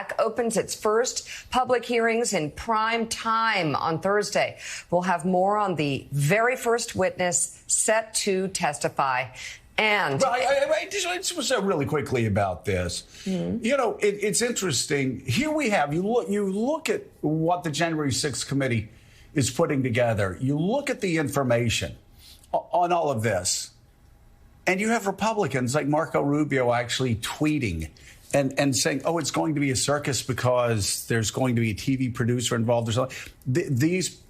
PAC opens its first public hearings in prime time on Thursday. We'll have more on the very first witness set to testify. And I just want to say really quickly about this. Mm-hmm. You know, it's interesting. Here we have, you look at what the January 6th committee is putting together. You look at the information on all of this, and you have Republicans like Marco Rubio actually tweeting and saying, oh, it's going to be a circus because there's going to be a TV producer involved or something. These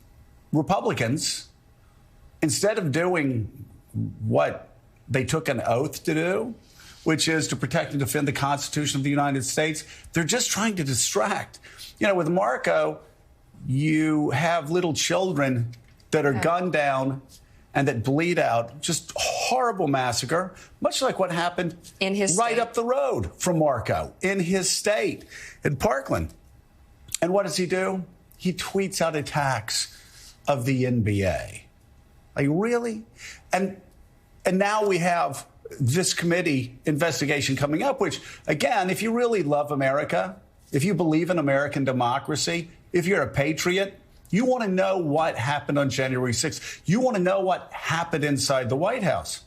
Republicans, instead of doing what they took an oath to do, which is to protect and defend the Constitution of the United States, they're just trying to distract. You know, with Marco, you have little children that are gunned down and that bleed out. Just horrible massacre, much like what happened in his right state. Up the road from Marco in his state, in Parkland. And what does he do? He tweets out attacks of the NBA. Like, really? And now we have this committee investigation coming up, which, again, if you really love America, if you believe in American democracy, if you're a patriot, you want to know what happened on January 6th. You want to know what happened inside the White House.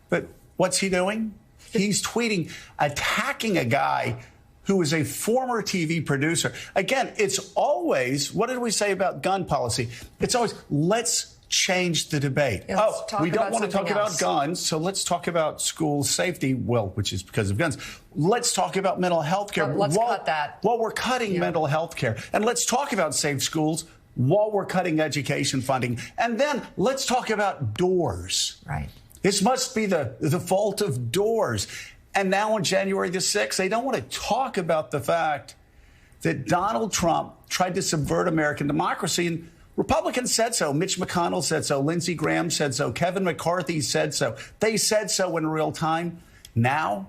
But what's he doing? He's tweeting, attacking a guy who is a former TV producer. Again, it's always, what did we say about gun policy? It's always, let's change the debate. Yeah, we don't want to talk about guns, so let's talk about school safety, well, which is because of guns. Let's talk about mental health care. Let's cut that. While we're cutting mental health care. And let's talk about safe schools while we're cutting education funding. And then let's talk about doors. Right. This must be the fault of doors. And now on January the 6th, they don't want to talk about the fact that Donald Trump tried to subvert American democracy. And Republicans said so. Mitch McConnell said so. Lindsey Graham said so. Kevin McCarthy said so. They said so in real time. Now,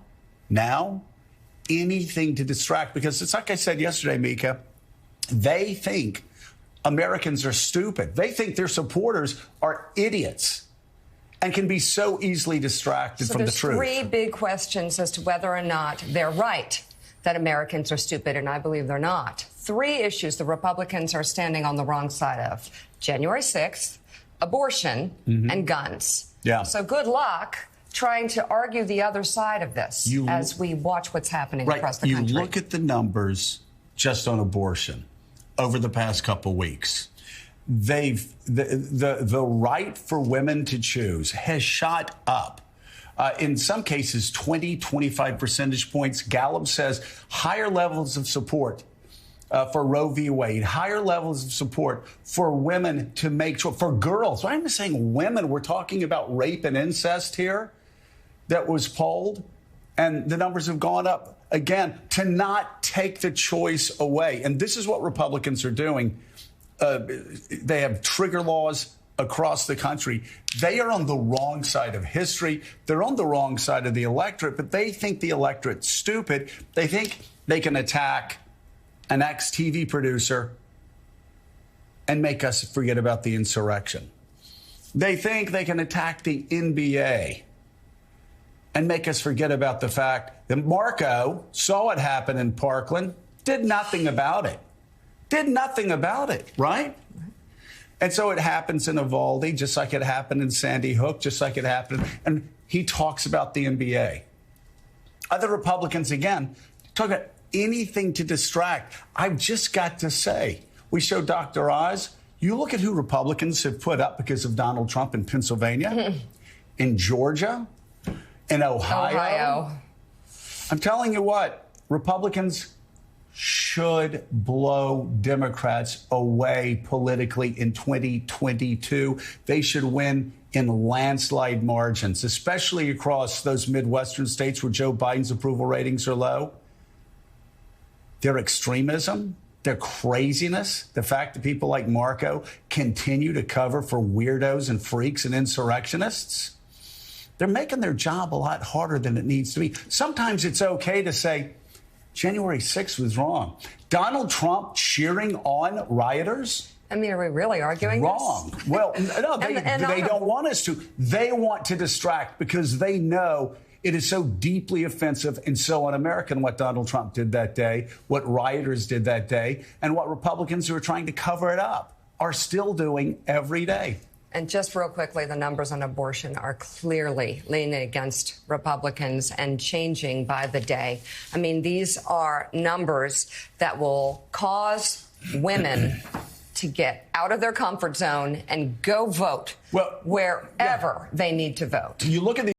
anything to distract, because it's like I said yesterday, Mika, they think Americans are stupid. They think their supporters are idiots and can be so easily distracted from the truth. There's three big questions as to whether or not they're right that Americans are stupid, and I believe they're not. Three issues the Republicans are standing on the wrong side of: January 6th, abortion, and guns. Yeah. So good luck trying to argue the other side of this as we watch what's happening across the country. You look at the numbers just on abortion over the past couple weeks. The right for women to choose has shot up. In some cases, 20, 25 percentage points. Gallup says higher levels of support for Roe v. Wade, higher levels of support for women to make choice, for girls. I'm not saying women. We're talking about rape and incest here that was polled. And the numbers have gone up again to not take the choice away. And this is what Republicans are doing. They have trigger laws across the country. They are on the wrong side of history. They're on the wrong side of the electorate, but they think the electorate's stupid. They think they can attack an ex-TV producer and make us forget about the insurrection. They think they can attack the NBA and make us forget about the fact that Marco saw it happen in Parkland, did nothing about it. Did nothing about it, right? And so it happens in Uvalde, just like it happened in Sandy Hook, just like it happened. And he talks about the NBA. Other Republicans, again, talk about anything to distract. I've just got to say, we showed Dr. Oz. You look at who Republicans have put up because of Donald Trump in Pennsylvania, in Georgia, in Ohio. I'm telling you what, Republicans should blow Democrats away politically in 2022. They should win in landslide margins, especially across those Midwestern states where Joe Biden's approval ratings are low. Their extremism, their craziness, the fact that people like Marco continue to cover for weirdos and freaks and insurrectionists, they're making their job a lot harder than it needs to be. Sometimes it's okay to say, January 6th was wrong. Donald Trump cheering on rioters? I mean, are we really arguing wrong? Well, no, they don't want us to. They want to distract because they know It is so deeply offensive and so un-American what Donald Trump did that day, what rioters did that day, and what Republicans who are trying to cover it up are still doing every day. And just real quickly, the numbers on abortion are clearly leaning against Republicans and changing by the day. I mean, these are numbers that will cause women to get out of their comfort zone and go vote wherever they need to vote. You look at the